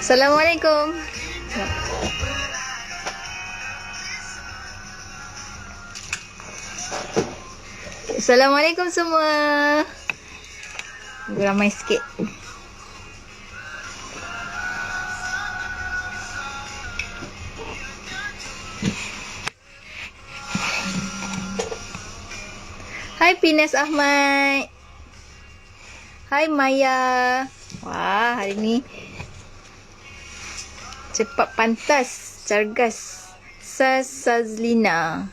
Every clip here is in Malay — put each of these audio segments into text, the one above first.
Assalamualaikum. Assalamualaikum semua. Ramai sikit. Hai Pines Ahmad. Hai Maya. Wah, hari ni cepat pantas, cergas. Sazlina.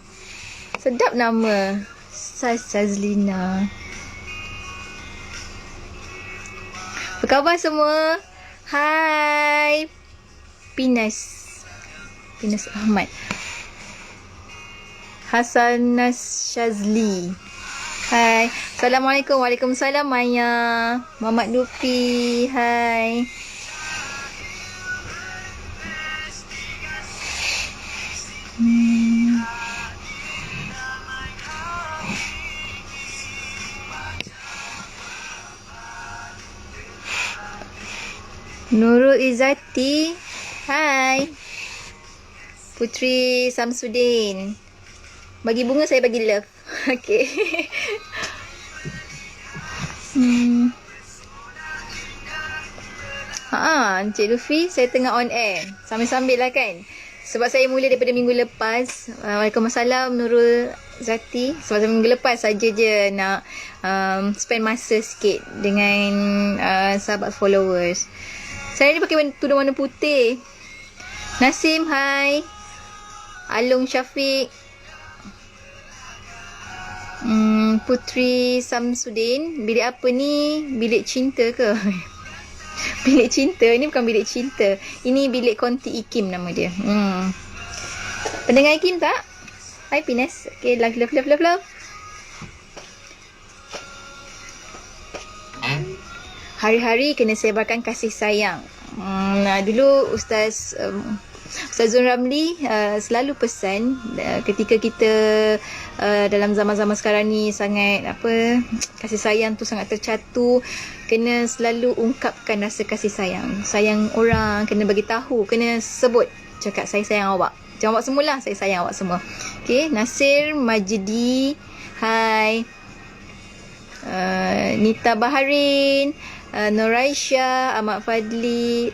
Sedap nama. Sazlina. Apa khabar semua? Hai Pines Ahmad. Hasanas Shazli. Hai. Assalamualaikum. Waalaikumsalam Maya. Muhammad Lupi. Hai. Nurul Izzati. Hai. Putri Samsudin. Bagi bunga saya bagi love. Okey. Encik Luffy, saya tengah on air. Sambil-sambil lah kan. Sebab saya mula daripada minggu lepas. Waalaikumsalam Nurul Zati. Sebab saya minggu lepas saja je nak spend masa sikit dengan sahabat followers. Saya ni pakai tudung warna putih. Nasim, hai. Alung Syafiq. Putri Samsudin. Bilik apa ni? Bilik cinta ke? Bilik cinta. Ini bukan bilik cinta. Ini bilik konti Ikim nama dia. Pendengar Ikim tak? Hai Pines. Okay, love. Hari-hari kena sebarkan kasih sayang. Dulu Ustaz Zul Ramli selalu pesan ketika kita dalam zaman-zaman sekarang ni sangat kasih sayang tu sangat tercatu, kena selalu ungkapkan rasa kasih sayang orang, kena bagi tahu, kena sebut, cakap saya sayang awak. Jangan awak semualah, saya sayang awak semua. Okey, Nasir Majidi, hai. Nita Baharin, Nuraisha, Ahmad Fadil,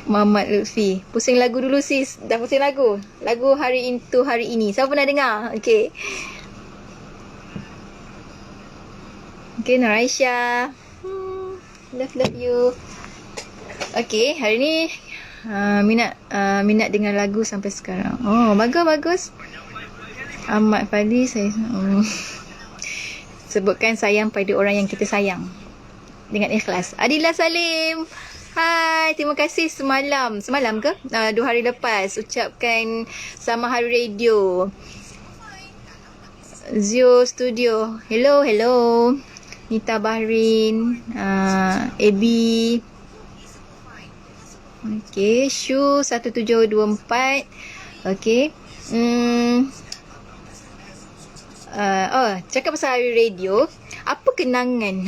Muhammad Lutfi. Pusing lagu dulu sis. Dah pusing lagu. Lagu Hari Itu Hari Ini. Siapa pernah dengar? Okey. Okey, Nuraisha. Love you. Okey, hari ni minat dengan lagu sampai sekarang. Oh, bagus. Ahmad Fadli, saya sebutkan sayang pada orang yang kita sayang dengan ikhlas. Adila Salim. Hai, terima kasih semalam ke? 2 hari lepas ucapkan sama Hari Radio. Zio Studio. Hello. Nita Bahrin, Abi. Okey, Shu 1724. Okey. Cakap pasal Hari Radio. Apa kenangan?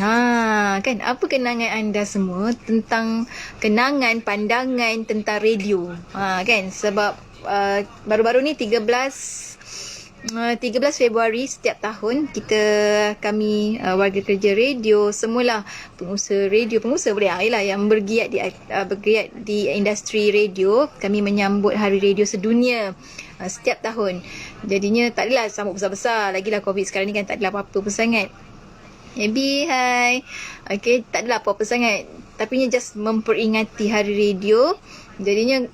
Kan? Apa kenangan anda semua tentang kenangan, pandangan tentang radio? Kan? Sebab baru-baru ni 13 Februari setiap tahun kami warga kerja radio, semualah pengusaha boleh yang bergiat di industri radio, kami menyambut Hari Radio Sedunia setiap tahun. Jadinya tak adalah sambut besar-besar, lagilah COVID sekarang ni kan, tak adalah apa-apa pun sangat. Abi, hai. Okay, tak adalah apa-apa sangat, tapi just memperingati Hari Radio. Jadinya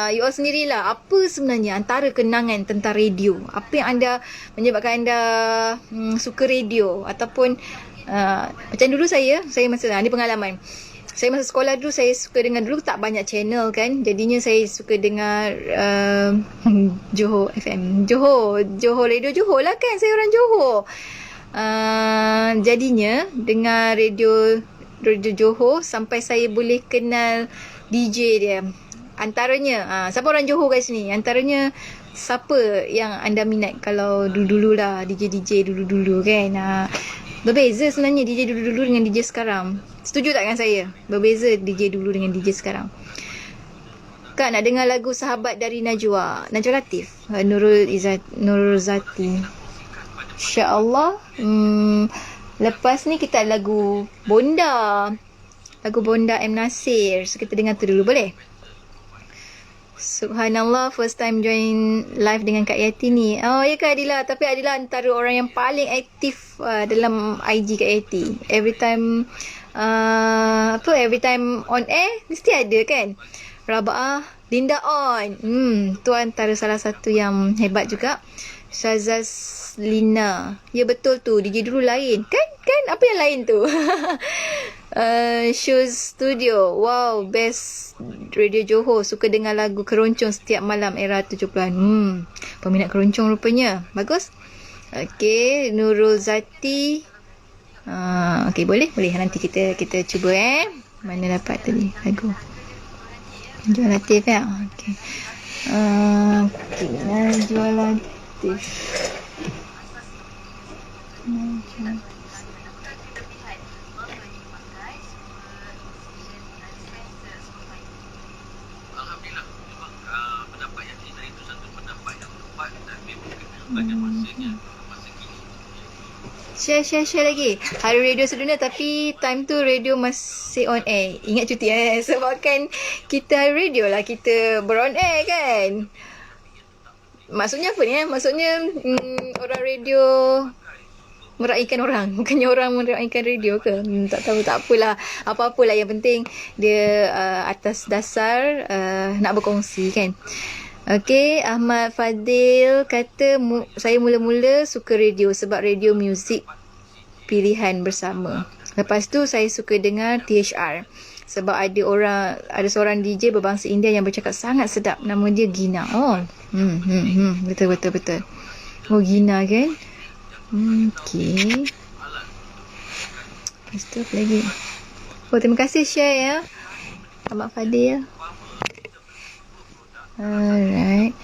you all sendirilah, apa sebenarnya antara kenangan tentang radio? Apa yang menyebabkan anda suka radio? Ataupun macam dulu saya masa ni pengalaman. Saya masa sekolah dulu, saya suka dengar, dulu tak banyak channel kan, jadinya saya suka dengar Johor FM, Johor Radio Johor lah kan, saya orang Johor. Jadinya dengar radio Johor sampai saya boleh kenal DJ dia. Antaranya siapa orang Johor kat sini? Antaranya siapa yang anda minat kalau dulu-dulu lah, DJ dulu-dulu kan? Berbeza sebenarnya DJ dulu-dulu dengan DJ sekarang. Setuju tak dengan saya? Berbeza DJ dulu dengan DJ sekarang. Kak nak dengar lagu Sahabat dari Najwa Latif, Nurul Zati. InsyaAllah. Lepas ni kita ada lagu Bonda. Lagu Bonda M. Nasir. So kita dengar tu dulu, boleh? Subhanallah, first time join live dengan Kak Yati ni. Oh ya Kak Adila, tapi Adila antara orang yang paling aktif dalam IG Kak Yati. Every time on air mesti ada kan. Raba'ah, Linda on. Tu antara salah satu yang hebat juga. Shazaz Lina. Ya betul tu, DJ dulu lain. Kan? Apa yang lain tu? Shoes Studio. Wow, best radio Johor. Suka dengar lagu Keroncong setiap malam era 70-an. Peminat keroncong rupanya. Bagus. Okay, Nurul Zati. Okay, boleh. Nanti kita cuba Mana dapat tadi lagu Najwa Latif ya. Okay. Najwa Latif. Alhamdulillah, memang pendapat yang kita itu satu pendapat yang tepat dan memang pada masanya masa kini. Share lagi. Hari radio sedunia tapi time tu radio masih on air. Ingat cuti sebab kan kita hari radio lah kita ber-on air kan. Maksudnya apa ni Maksudnya orang radio meraihkan orang. Bukannya orang meraihkan radio ke? Tak tahu, tak apalah. Apa-apalah yang penting dia atas dasar nak berkongsi kan. Okey, Ahmad Fadil kata saya mula-mula suka radio sebab radio muzik pilihan bersama. Lepas tu saya suka dengar THR sebab ada seorang DJ berbangsa India yang bercakap sangat sedap. Nama dia Gina. Oh. Betul. Oh, Gina kan? Okey. Lepas tu apa lagi? Oh, terima kasih share ya, Ahmad Fadil. Alright.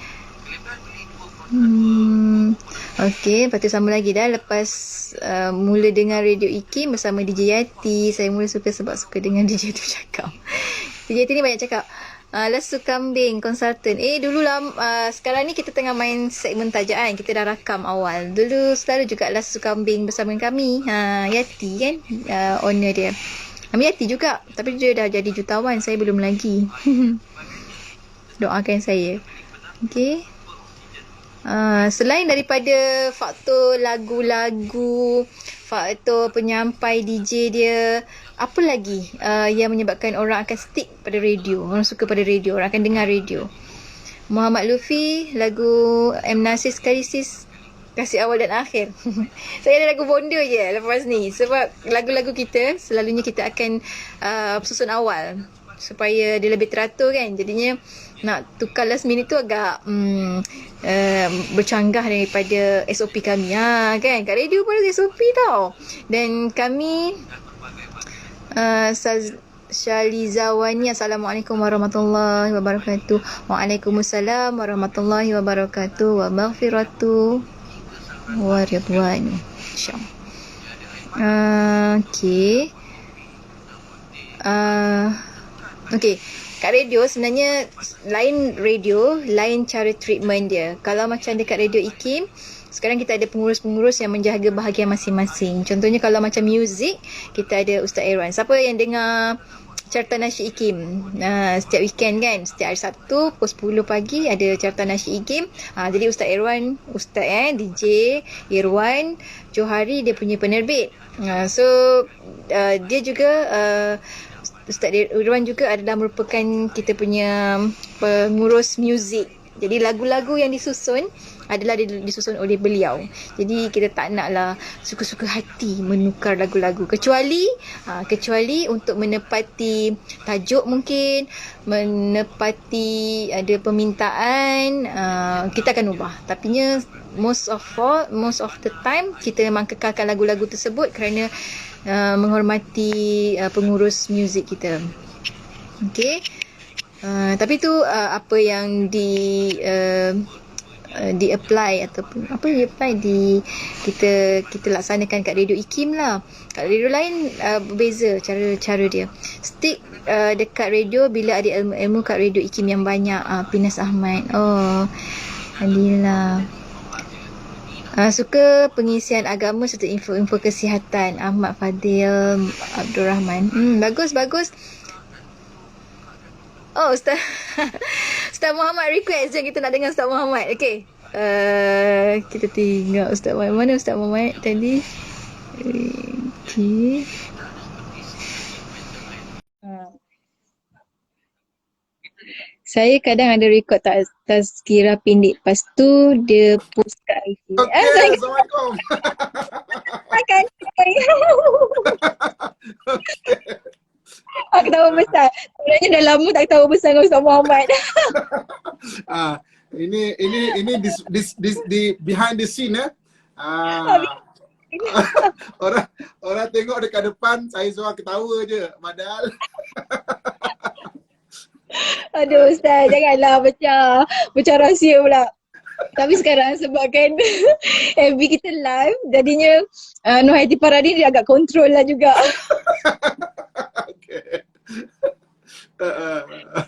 Okay, lepas tu sama lagi dah. Lepas mula dengar Radio IKIM bersama DJ Yati, saya mula suka sebab suka dengan DJ tu cakap. DJ Yati ni banyak cakap. Lasu Kambing Consultant. Dulu sekarang ni kita tengah main segmen tajaan. Kita dah rakam awal. Dulu selalu juga Lasu Kambing bersama kami. Yati kan, owner dia. Nama Yati juga, tapi dia dah jadi jutawan. Saya belum lagi. Doakan saya. Okay. Selain daripada faktor lagu-lagu, faktor penyampai DJ dia, apa lagi yang menyebabkan orang akan stick pada radio, orang suka pada radio, orang akan dengar radio? Muhammad Lufi, lagu M. Nasir sekali sis, kasih awal dan akhir. Saya ada lagu Bonda je lepas ni, sebab lagu-lagu kita selalunya kita akan susun awal supaya dia lebih teratur kan. Jadinya nak tukar last minute tu agak bercanggah daripada SOP kami kan. Kat radio pun ada SOP tau. Dan kami Syalizawani, Assalamualaikum warahmatullahi wabarakatuh. Waalaikumsalam warahmatullahi wabarakatuh. Wa maghfiratu wa ridwan. InsyaAllah. Okay. Okay, kat radio sebenarnya lain radio, lain cara treatment dia. Kalau macam dekat Radio IKIM, sekarang kita ada pengurus-pengurus yang menjaga bahagian masing-masing. Contohnya kalau macam muzik, kita ada Ustaz Irwan. Siapa yang dengar Carta Nasyid IKIM setiap weekend kan, setiap hari Sabtu pukul 10 pagi ada Carta Nasyid IKIM. Jadi Ustaz Irwan, DJ Irwan Johari dia punya penerbit. So dia juga Ustaz Irwan juga adalah merupakan kita punya pengurus muzik. Jadi lagu-lagu yang disusun adalah disusun oleh beliau. Jadi kita tak naklah suka-suka hati menukar lagu-lagu, kecuali untuk menepati tajuk, mungkin menepati ada permintaan, kita akan ubah. Tapinya most of the time kita memang kekalkan lagu-lagu tersebut kerana menghormati pengurus muzik kita. Okey. Tapi tu apa yang di-apply ataupun apa di-apply kita laksanakan kat radio IKIM lah. Kat radio lain berbeza cara dia. Stick dekat radio bila ada ilmu-ilmu kat radio IKIM yang banyak. Pinas Ahmad. Oh, alhamdulillah. Suka pengisian agama serta info-info kesihatan. Ahmad Fadil Abdul Rahman. Bagus. Oh, Ustaz Ustaz Muhammad request je kita nak dengar Ustaz Muhammad. Okey. Kita tengok Ustaz Muhammad. Mana Ustaz Muhammad tadi? Okey. Saya kadang ada rekod tazkirah pendek. Lepas tu dia post kat IG. Okay, Assalamualaikum. Makan. Ketawa besar. Sebenarnya dah lama tak ketawa besar dengan Ustaz Muhammad. Ini di behind the scene orang tengok dekat depan saya seorang ketawa je padahal. Aduh Ustaz, janganlah pecah rahsia pula. Tapi sekarang sebabkan FB kita live, jadinya Nur Hayati Paradi dia agak kontrol lah juga. Okay.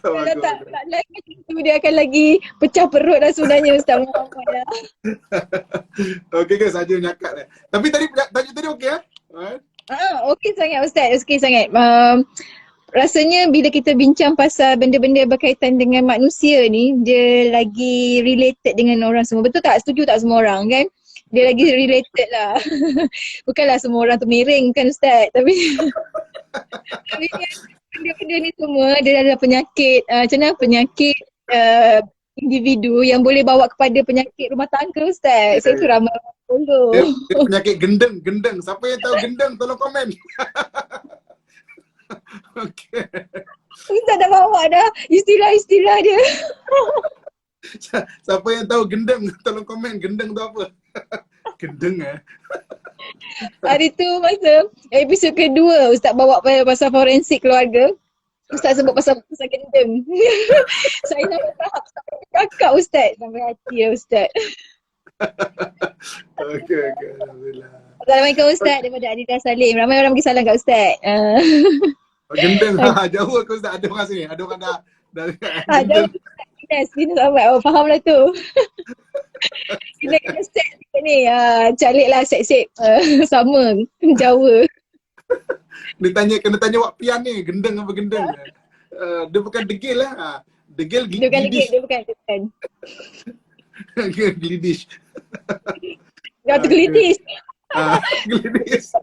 Kalau tak live macam tu dia akan lagi pecah perut lah sebenarnya Ustaz Muhammad lah. Okey ke saja nyakat dah. Tapi tajuk tadi okey Okey sangat Ustaz, okey sangat. Rasanya bila kita bincang pasal benda-benda berkaitan dengan manusia ni, dia lagi related dengan orang semua. Betul tak? Setuju tak semua orang kan? Dia lagi related lah. Bukanlah semua orang tu miring kan Ustaz, tapi kan benda-benda ni semua dia ada penyakit, macam mana penyakit individu yang boleh bawa kepada penyakit rumah tangga Ustaz. Saya tu ramai orang tolong. Dia penyakit gendeng. Siapa yang tahu gendeng tolong komen. Okay. Ustaz dah bawa dah istilah-istilah dia. Siapa yang tahu gendeng tolong komen gendeng tu apa. Gendeng Hari tu masa episod kedua Ustaz bawa pasal forensik keluarga, Ustaz sebut pasal gendeng. Saya nak tahap sampai cakap Ustaz, sampai hati ya Ustaz. Okay, alhamdulillah. Assalamualaikum Ustaz daripada Adida Salim. Ramai orang bagi salam kat Ustaz. Gendeng jauh ke Ustaz? Ada orang sini? Ada orang dah jauh Sini sampai. Oh faham lah tu. Kena set ni. Calik lah set-set. Sama. Jawa. Kena tanya Wak Pian ni. Gendeng apa gendeng? Dia bukan degil lah. Degil Dia bukan degil. Dia bukan. Glidis. Dia tu glidis. Glidis.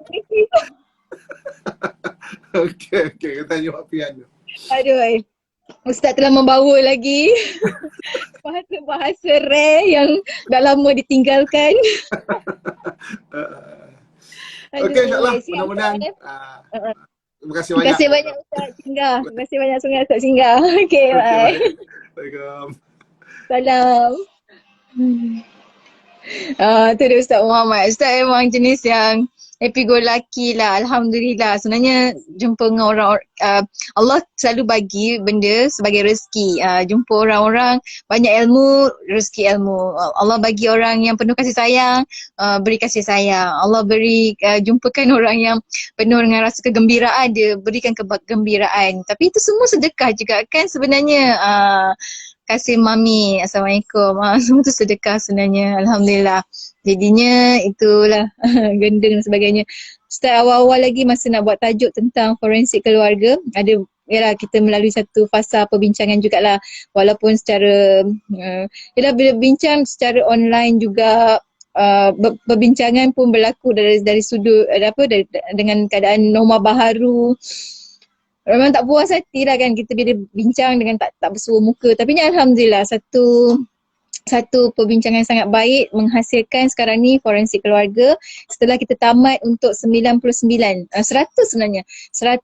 Okay. Kita tanya Wak Pian tu. Aduh. Ustaz telah membawa lagi bahasa-bahasa rare yang dah lama ditinggalkan. Okey, insyaAllah. Mudah-mudahan. Terima kasih banyak. Terima kasih banyak Ustaz Singgah. Terima kasih banyak Ustaz Singgah. Okay, bye. Assalamualaikum. Salam. Tu dia Ustaz Muhammad. Ustaz memang jenis yang happy go lucky lah. Alhamdulillah. Sebenarnya jumpa dengan orang Allah selalu bagi benda sebagai rezeki. Jumpa orang-orang banyak ilmu, rezeki ilmu. Allah bagi orang yang penuh kasih sayang, beri kasih sayang. Allah beri jumpakan orang yang penuh dengan rasa kegembiraan, dia berikan kegembiraan. Tapi itu semua sedekah juga kan sebenarnya. Kasih Mami, Assalamualaikum. Semua tu sedekah sebenarnya. Alhamdulillah. Jadinya itulah gendeng dan sebagainya. Start awal-awal lagi masa nak buat tajuk tentang forensik keluarga, ada yalah kita melalui satu fasa perbincangan jugalah, walaupun secara yalah bila bincang secara online juga, perbincangan pun berlaku dari sudut dengan keadaan norma baharu. Memang tak puas hati lah kan kita bila bincang dengan tak bersuara muka. Tapi ni Alhamdulillah satu perbincangan yang sangat baik menghasilkan sekarang ni forensik keluarga setelah kita tamat untuk 100 sebenarnya 100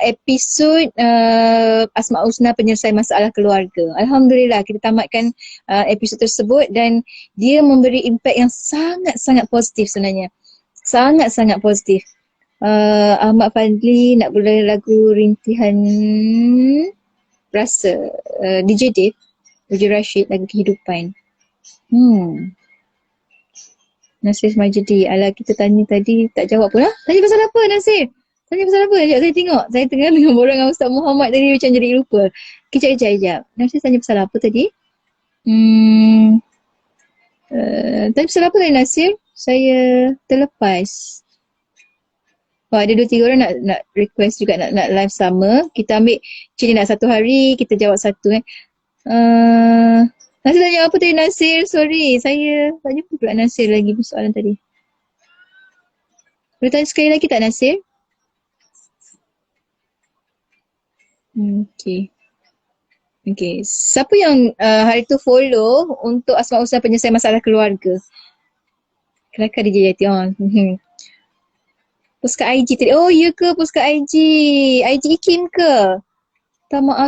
episod Asmaul Husna penyelesaian masalah keluarga. Alhamdulillah kita tamatkan episod tersebut dan dia memberi impak yang sangat-sangat positif sebenarnya. Sangat-sangat positif. Ahmad Fadli nak boleh lagu rintihan rasa DJ Dave, Uji Rashid lagu kehidupan. Nasir Majidi. Alah, kita tanya tadi tak jawab pun lah. Tanya pasal apa Nasir? Tanya pasal apa? Sekejap saya tengok. Saya tengah dengan borang dengan Ustaz Muhammad tadi macam jadi lupa. Kejap. Nasir tanya pasal apa tadi? Tanya pasal apa tadi Nasir? Saya terlepas. Oh, ada 2-3 orang nak request juga nak live sama. Kita ambil macam ni nak satu hari, kita jawab satu Nasir tanya apa tadi Nasir? Sorry, saya tak jumpa pula Nasir lagi soalan tadi. Boleh tanya sekali lagi tak Nasir? Okay. Siapa yang hari tu follow untuk Asma Husna penyelesaian masalah keluarga? Kelakar DJ Yati. Post kat IG tadi. Oh, ya ke post kat IG? IG Ikim ke?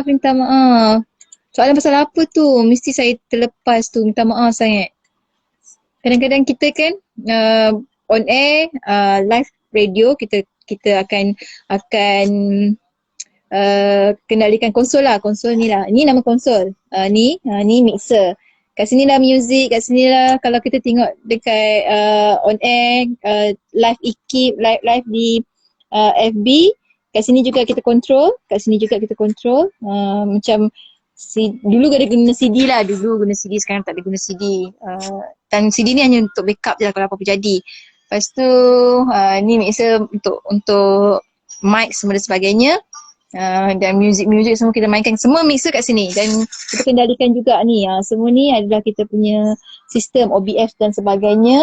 Minta maaf. Soalan pasal apa tu? Mesti saya terlepas tu. Minta maaf sangat. Kadang-kadang kita kan on air, live radio, kita akan kendalikan konsol lah. Konsol ni lah. Ni nama konsol. Ni mixer. Kat sini lah music, kat sini lah kalau kita tengok dekat on air, live Ikip, live di FB, kat sini juga kita control, macam dulu ada guna CD lah, sekarang tak ada guna CD. Dan CD ni hanya untuk backup je lah kalau apa-apa jadi. Lepas tu ni mixer untuk mic semua dan sebagainya. Dan music semua kita mainkan, semua mixer kat sini dan kita kendalikan juga ni. Semua ni adalah kita punya sistem OBS dan sebagainya.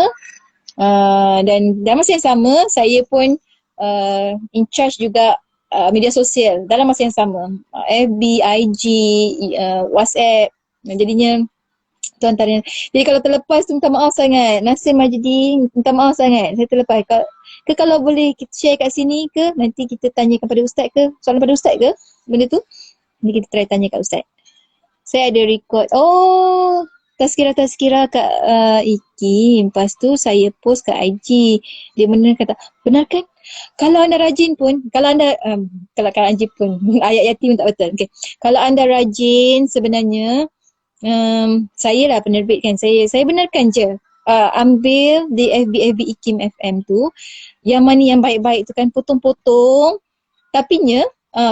Dan dalam masa yang sama saya pun in charge juga media sosial dalam masa yang sama, FB, IG, WhatsApp. Jadinya tu antaranya. Jadi kalau terlepas tu minta maaf sangat. Nasir Majidi, minta maaf sangat. Saya terlepas. Kalau boleh kita share kat sini ke, nanti kita tanya kepada Ustaz ke, soalan pada Ustaz ke benda tu. Nanti kita try tanya kat Ustaz. Saya ada record. Oh, tazkirah kat Iki. Lepas tu saya post kat IG. Dia kata, benar kan? Kalau anda rajin pun, kalau rajin pun, ayat yatim tak betul. Okay. Kalau anda rajin sebenarnya, saya lah penerbit kan. Saya benarkan je. Ambil di FB Ikim FM tu, yang mana yang baik-baik tu kan, potong-potong, tapinya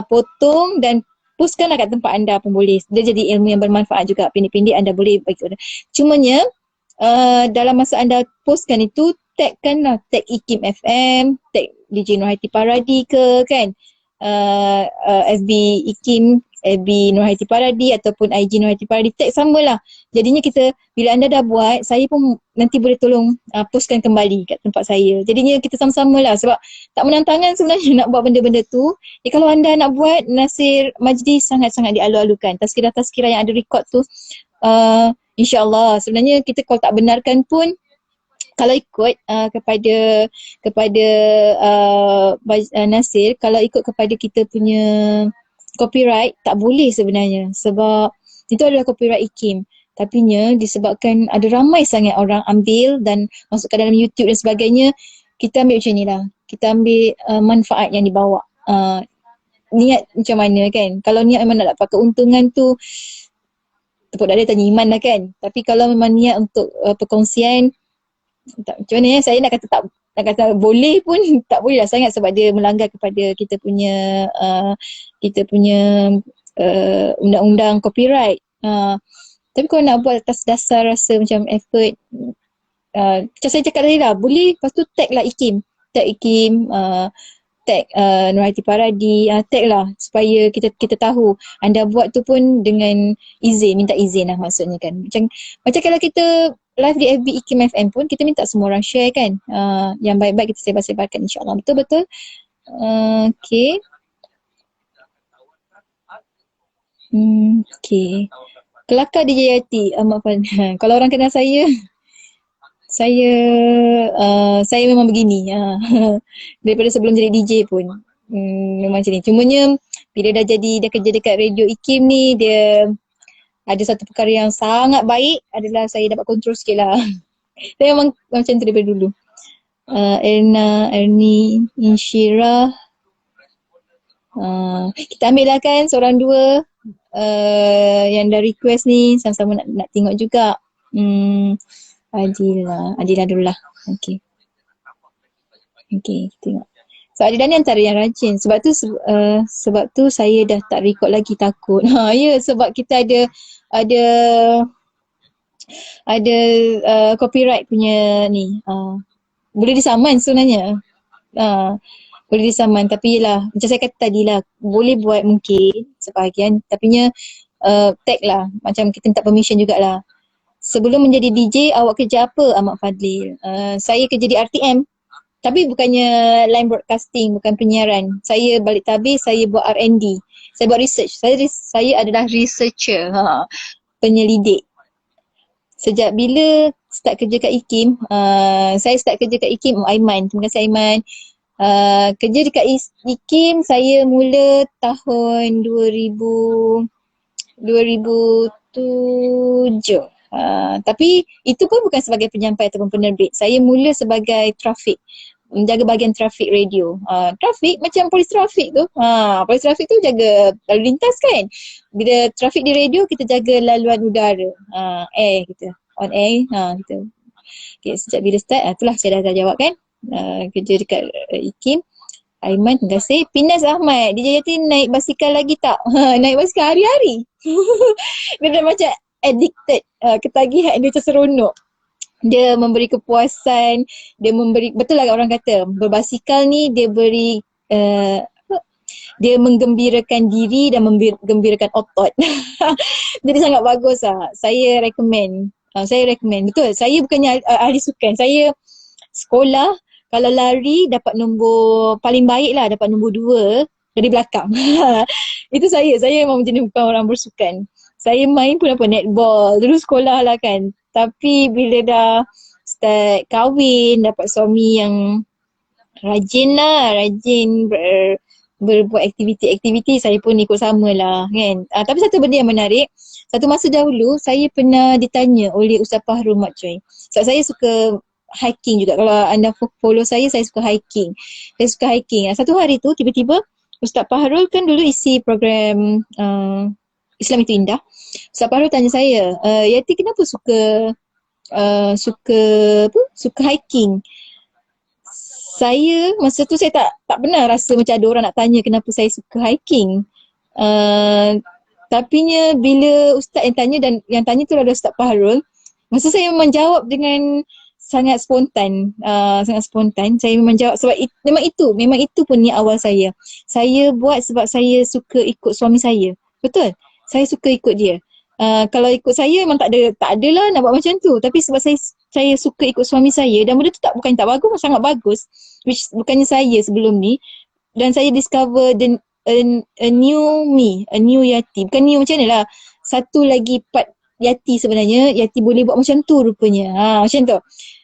potong dan postkanlah kat tempat anda pun boleh. Dia jadi ilmu yang bermanfaat juga, pendek-pendek anda boleh bagi orang. Cumanya dalam masa anda postkan itu, tagkanlah, tag Ikim FM, tag DJ Nurhayati Paradi ke kan, FB Ikim, FB Nurhayati Paradi ataupun IG Nurhayati Paradi, tag samalah. Jadinya kita, bila anda dah buat, saya pun nanti boleh tolong postkan kembali kat tempat saya. Jadinya kita sama-sama lah, sebab tak menantangan sebenarnya nak buat benda-benda tu. Kalau anda nak buat, Nasir Majdi sangat-sangat dialu-alukan. Tazkirah yang ada record tu, insyaAllah. Sebenarnya kita kalau tak benarkan pun, kalau ikut kepada Nasir, kalau ikut kepada kita punya copyright, tak boleh sebenarnya, sebab itu adalah copyright Ikim. Tapinya disebabkan ada ramai sangat orang ambil dan masukkan dalam YouTube dan sebagainya, kita ambil macam ni lah. Kita ambil manfaat yang dibawa. Niat macam mana kan? Kalau niat memang nak dapat keuntungan tu, tepuk dada tanya iman lah kan. Tapi kalau memang niat untuk perkongsian, macam mana saya nak kata boleh pun tak boleh lah sangat, sebab dia melanggar kepada kita punya undang-undang copyright. Tapi kalau nak buat atas dasar rasa macam effort, macam saya cakap tadi lah, boleh. Lepas tu tag lah Ikim, tag Nurhayati Paradi, tag lah supaya kita tahu anda buat tu pun dengan izin, minta izin lah maksudnya kan. Macam kalau kita live di FB Ikim FM pun, kita minta semua orang share kan. Yang baik-baik kita sebar-sebarkan, insyaAllah. Betul-betul. Okay. Okay. Kelakar DJ Yati. Kalau orang kenal saya memang begini. Daripada sebelum jadi DJ pun memang macam ni. Cumanya bila dah kerja dekat Radio Ikim ni, dia ada satu perkara yang sangat baik adalah saya dapat kontrol sikit lah. Saya memang macam tu daripada dulu. Ernie, Inshira. Kita ambil lah kan seorang dua yang dah request ni, sama-sama nak tengok juga. Adila Dullah. Okey. Okey, tengok. So Adila ni antara yang rajin. Sebab tu saya dah tak record lagi, takut. Ya, sebab kita ada copyright punya ni. Boleh disaman sebenarnya. Boleh disaman, tapi yelah macam saya kata tadi lah, boleh buat mungkin sebahagian, tapinya tag lah, macam kita minta permission jugalah. Sebelum menjadi DJ, awak kerja apa, Ahmad Fadlil? Saya kerja di RTM, tapi bukannya line broadcasting, bukan penyiaran. Saya balik tabir, saya buat R&D, saya buat research. Saya adalah researcher, penyelidik. Sejak bila start kerja kat IKIM, saya start kerja kat IKIM, Aiman, terima kasih Aiman. Kerja dekat IKIM saya mula tahun 2007. Tapi itu pun bukan sebagai penyampai ataupun penerbit. Saya mula sebagai trafik, menjaga bahagian trafik radio. Trafik macam polis trafik tu. Polis trafik tu jaga lalu lintas kan. Bila trafik di radio, kita jaga laluan udara. Air kita. On air. Kita. Okay, sejak bila start, itulah saya dah jawab kan. Kerja dekat IKIM. Aiman, terima kasih. Pinas Ahmad, DJ Yati naik basikal lagi tak? Naik basikal hari-hari. Dia dah macam addicted. Ketagihan dia macam seronok. Dia memberi kepuasan, dia memberi, betul lah orang kata, berbasikal ni dia beri, dia menggembirakan diri dan menggembirakan otot. Jadi sangat bagus lah. Saya recommend. Betul. Saya bukannya ahli sukan. Saya sekolah, kalau lari dapat nombor paling baik lah, dapat nombor 2 dari belakang. Itu saya memang jenis bukan orang bersukan. Saya main pun apa, netball, dulu sekolah lah kan. Tapi bila dah start kahwin, dapat suami yang rajin berbuat aktiviti-aktiviti, saya pun ikut sama lah kan. Tapi satu benda yang menarik, satu masa dahulu saya pernah ditanya oleh Ustaz Fahrul Mat Choy. Sebab saya suka hiking juga. Kalau anda follow saya suka hiking. Satu hari tu tiba-tiba Ustaz Fahrul kan dulu isi program Islam Itu Indah. Ustaz Fahrul tanya saya, Yati kenapa suka hiking? Saya masa tu saya tak pernah rasa macam ada orang nak tanya kenapa saya suka hiking. Tapinya bila ustaz yang tanya, dan yang tanya tu adalah Ustaz Fahrul, masa saya memang jawab dengan sangat spontan. Saya memang jawab sebab memang itu pun ni awal saya. Saya buat sebab saya suka ikut suami saya. Betul? Saya suka ikut dia. Kalau ikut saya memang tak adalah nak buat macam tu. Tapi sebab saya suka ikut suami saya, dan benda tu bukan tak bagus, sangat bagus. Which bukannya saya sebelum ni. Dan saya discover a new me, a new Yati. Bukan new macam mana lah. Satu lagi part Yati sebenarnya. Yati boleh buat macam tu rupanya. Macam tu.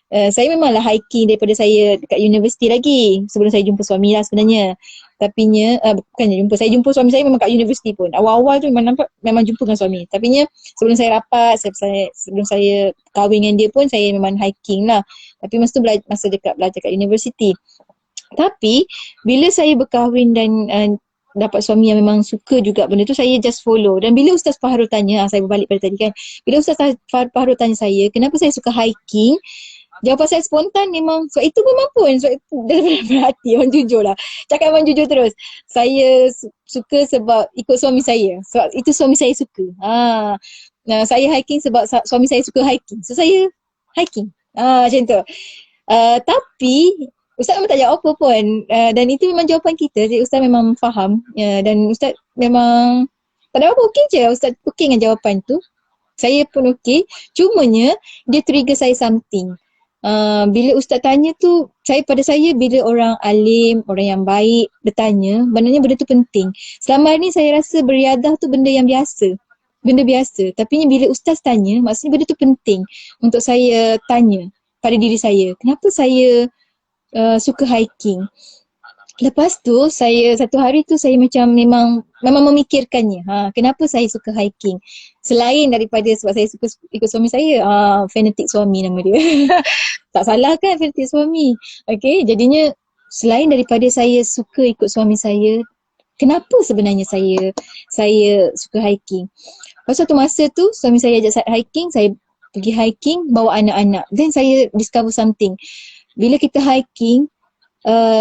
Saya memanglah hiking daripada saya dekat universiti lagi. Sebelum saya jumpa suami lah sebenarnya. Tapinya, saya jumpa suami saya memang kat universiti pun. Awal-awal tu memang jumpa dengan suami. Tapinya sebelum saya rapat, sebelum saya kahwin dengan dia pun, saya memang hiking lah. Tapi masa tu masa dekat belajar kat universiti. Tapi bila saya berkahwin dan dapat suami yang memang suka juga benda tu, saya just follow. Dan bila Ustaz Fahrul tanya, saya berbalik pada tadi kan, bila Ustaz Fahrul tanya saya kenapa saya suka hiking, jawapan saya spontan memang sebab itu memang pun, sebab itu daripada hati, orang jujur lah. Cakap memang jujur terus. Saya suka sebab ikut suami saya. Sebab itu suami saya suka. Saya hiking sebab suami saya suka hiking. So saya hiking. Macam tu. Tapi Ustaz memang tak jawab apa pun. Dan itu memang jawapan kita. Jadi Ustaz memang faham. Dan Ustaz memang tak ada apa, okey je. Ustaz okey dengan jawapan tu. Saya pun okey. Cumanya dia trigger saya something. Bila Ustaz tanya tu, pada saya bila orang alim, orang yang baik bertanya, maknanya benda tu penting. Selama ni saya rasa beriadah tu benda yang biasa. Benda biasa. Tapi bila Ustaz tanya, maksudnya benda tu penting untuk saya tanya pada diri saya. Kenapa saya suka hiking? Lepas tu satu hari tu saya macam memang memikirkannya. Kenapa saya suka hiking? Selain daripada sebab saya suka ikut suami saya, fanatik suami nama dia. Tak salah kan fanatik suami. Okay, jadinya selain daripada saya suka ikut suami saya, kenapa sebenarnya saya suka hiking? Lepas satu masa tu suami saya ajak saya hiking, saya pergi hiking, bawa anak-anak. Then saya discover something. Bila kita hiking,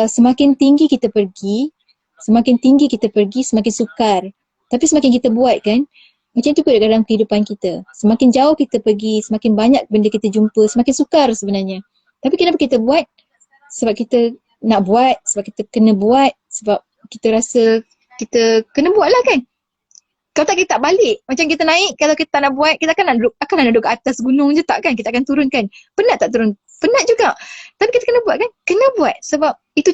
semakin tinggi kita pergi, semakin sukar. Tapi semakin kita buat kan, macam tu juga dalam kehidupan kita. Semakin jauh kita pergi, semakin banyak benda kita jumpa, semakin sukar sebenarnya. Tapi kenapa kita buat? Sebab kita nak buat, sebab kita kena buat, sebab kita rasa kita kena buat lah kan. Kalau tak kita tak balik. Macam kita naik, kalau kita tak nak buat, kita akan nak duduk kat atas gunung je tak kan? Kita akan turun kan? Penat tak turun? Penat juga. Tapi kita kena buat kan? Kena buat. Sebab itu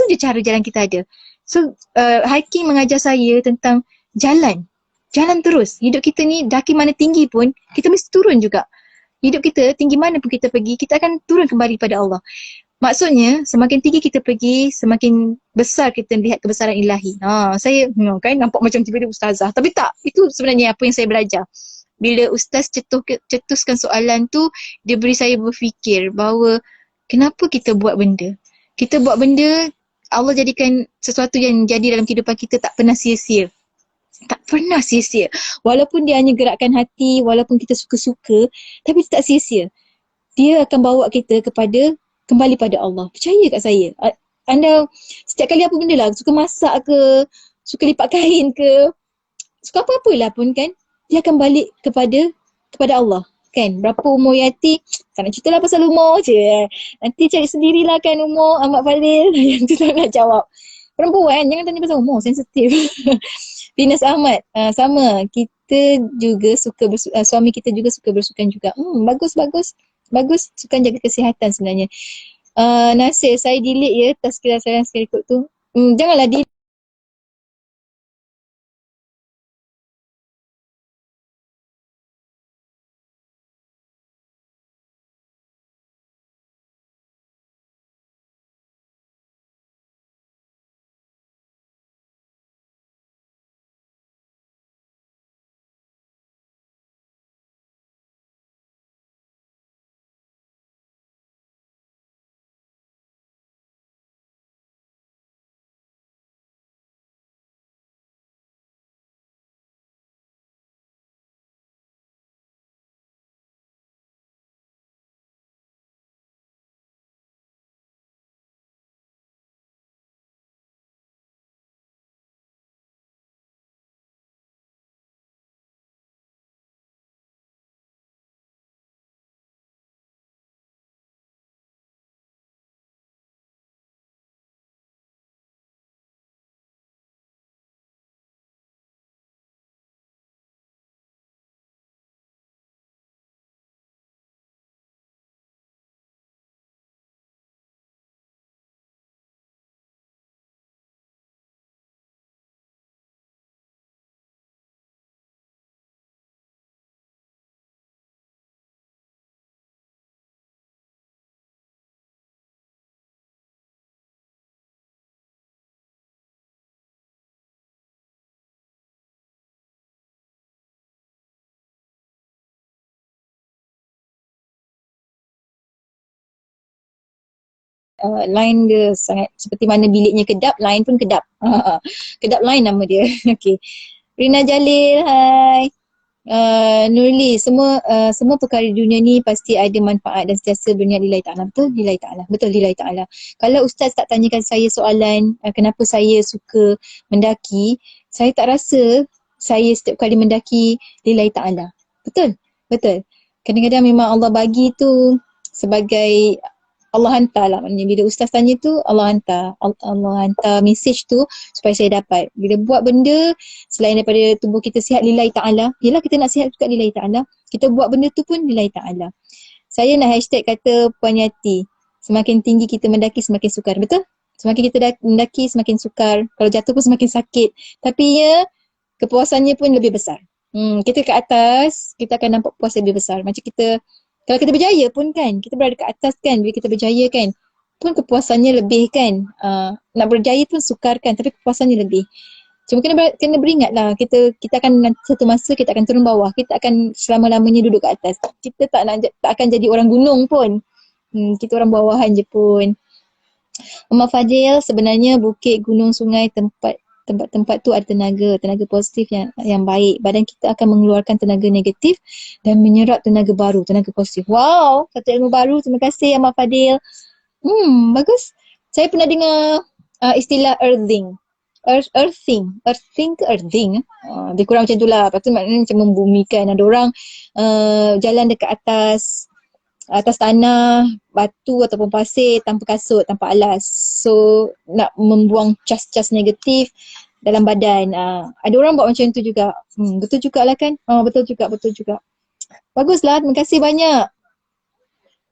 je cara jalan kita ada. So, hiking mengajar saya tentang jalan. Jalan terus. Hidup kita ni daki mana tinggi pun, kita mesti turun juga. Hidup kita, tinggi mana pun kita pergi, kita akan turun kembali pada Allah. Maksudnya, semakin tinggi kita pergi, semakin besar kita lihat kebesaran ilahi. Saya kan nampak macam tiba-tiba ustazah. Tapi tak, itu sebenarnya apa yang saya belajar. Bila ustaz cetuskan soalan tu, dia beri saya berfikir bahawa kenapa kita buat benda. Kita buat benda, Allah jadikan sesuatu yang jadi dalam kehidupan kita tak pernah sia-sia. Tak pernah sia-sia. Walaupun dia hanya gerakkan hati, walaupun kita suka-suka, tapi tak sia-sia. Dia akan bawa kita kembali pada Allah. Percaya kat saya. Anda setiap kali apa benda lah, suka masak ke, suka lipat kain ke, suka apa-apalah pun kan, dia akan balik kepada Allah. Kan? Berapa umur Yati, tak nak cerita lah pasal umur je. Nanti cari sendirilah kan umur Ahmad Fadil. Yang tu tak nak jawab. Perempuan, jangan tanya pasal umur, sensitif. Finas Ahmad, sama. Kita juga suka suami kita juga suka bersukan juga. Bagus, sukan jaga kesihatan sebenarnya. Nasir, saya delete ya tazkirah saya sekali ikut tu. Janganlah delete. Line dia sangat seperti mana biliknya kedap, line pun kedap. Kedap line nama dia. Okay. Rina Jalil, hai. Nurli, semua perkara di dunia ni pasti ada manfaat dan sentiasa berniat lillahi ta'ala. Betul? Lillahi ta'ala. Betul, lillahi ta'ala. Kalau ustaz tak tanyakan saya soalan kenapa saya suka mendaki, saya tak rasa saya setiap kali mendaki lillahi ta'ala. Betul? Betul. Kadang-kadang memang Allah bagi tu sebagai Allah hantar lah. Maknanya bila ustaz tanya tu, Allah hantar message tu supaya saya dapat. Bila buat benda selain daripada tubuh kita sihat lillahi ta'ala, yelah kita nak sihat juga lillahi ta'ala, kita buat benda tu pun lillahi ta'ala. Saya nak hashtag kata Puan Yati, semakin tinggi kita mendaki semakin sukar. Betul? Semakin kita mendaki semakin sukar. Kalau jatuh pun semakin sakit. Tapi ya, kepuasannya pun lebih besar. Kita kat atas, kita akan nampak puas lebih besar. Macam kita, kalau kita berjaya pun kan, kita berada kat atas kan, bila kita berjaya kan, pun kepuasannya lebih kan. Nak berjaya pun sukar kan, tapi kepuasannya lebih. Cuma kena beringat lah, kita akan satu masa kita akan turun bawah, kita akan selama-lamanya duduk kat atas. Kita tak akan jadi orang gunung pun. Kita orang bawahan je pun. Umar Fadil, sebenarnya bukit, gunung, sungai, tempat tempat-tempat tu ada tenaga positif yang baik. Badan kita akan mengeluarkan tenaga negatif dan menyerap tenaga baru, tenaga positif. Wow, satu ilmu baru. Terima kasih Ahmad Fadil. Bagus. Saya pernah dengar istilah earthing. Earthing ke earthing. Dia kurang macam tu lah. Lepas tu maknanya macam membumikan. Ada orang jalan dekat atas tanah, batu ataupun pasir tanpa kasut, tanpa alas. So, nak membuang cas-cas negatif dalam badan. Ada orang buat macam tu juga. Betul jugalah kan? Betul juga. Baguslah, terima kasih banyak.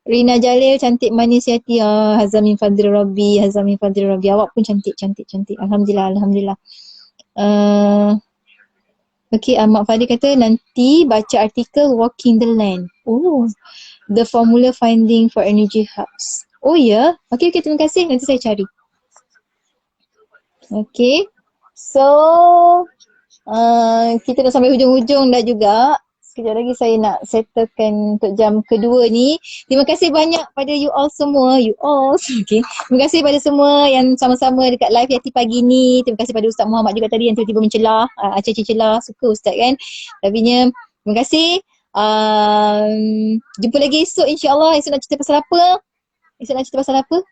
Rina Jalil, cantik manis hati. Hazamin Fadil Rabbi. Awak pun cantik. Alhamdulillah. Okay, Ahmad Fadil kata nanti baca artikel Walking the Land. Oh, the formula finding for energy hubs. Oh ya? Yeah? Okay, terima kasih. Nanti saya cari. Okay. So, kita dah sampai hujung-hujung dah juga. Sekejap lagi saya nak settlekan untuk jam kedua ni. Terima kasih banyak pada you all semua. Okay. Terima kasih pada semua yang sama-sama dekat live Yati pagi ni. Terima kasih pada Ustaz Muhammad juga tadi yang tiba-tiba mencelah. Aceh celah. Suka Ustaz kan. Tapinya, terima kasih. Jumpa lagi esok insyaAllah. Esok nak cerita pasal apa?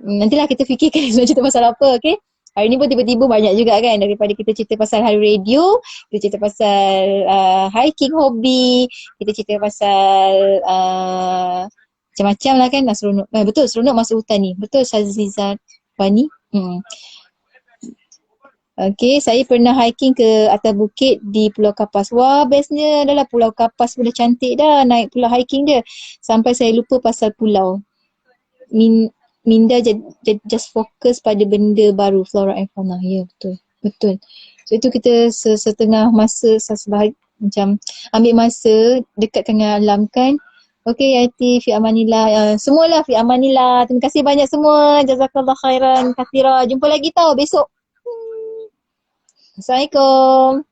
Nantilah kita fikirkan esok nak cerita pasal apa. Okay. Hari ni pun tiba-tiba banyak juga kan, daripada kita cerita pasal hari radio, kita cerita pasal hiking hobi, kita cerita pasal macam-macam lah kan. Seronok. Betul, seronok masuk hutan ni. Betul Syazizat Bani. Okay, saya pernah hiking ke atas bukit di Pulau Kapas. Wah, bestnya adalah Pulau Kapas pun dah cantik dah naik pulau hiking dia. Sampai saya lupa pasal pulau. Minda just fokus pada benda baru, flora and fauna. Ya, betul. So itu kita setengah masa macam ambil masa dekatkan dengan alam kan. Okay, Yati, fi amanillah. Semualah fi amanillah. Terima kasih banyak semua. Jazakallah khairan kathira. Jumpa lagi tau besok. Assalamualaikum.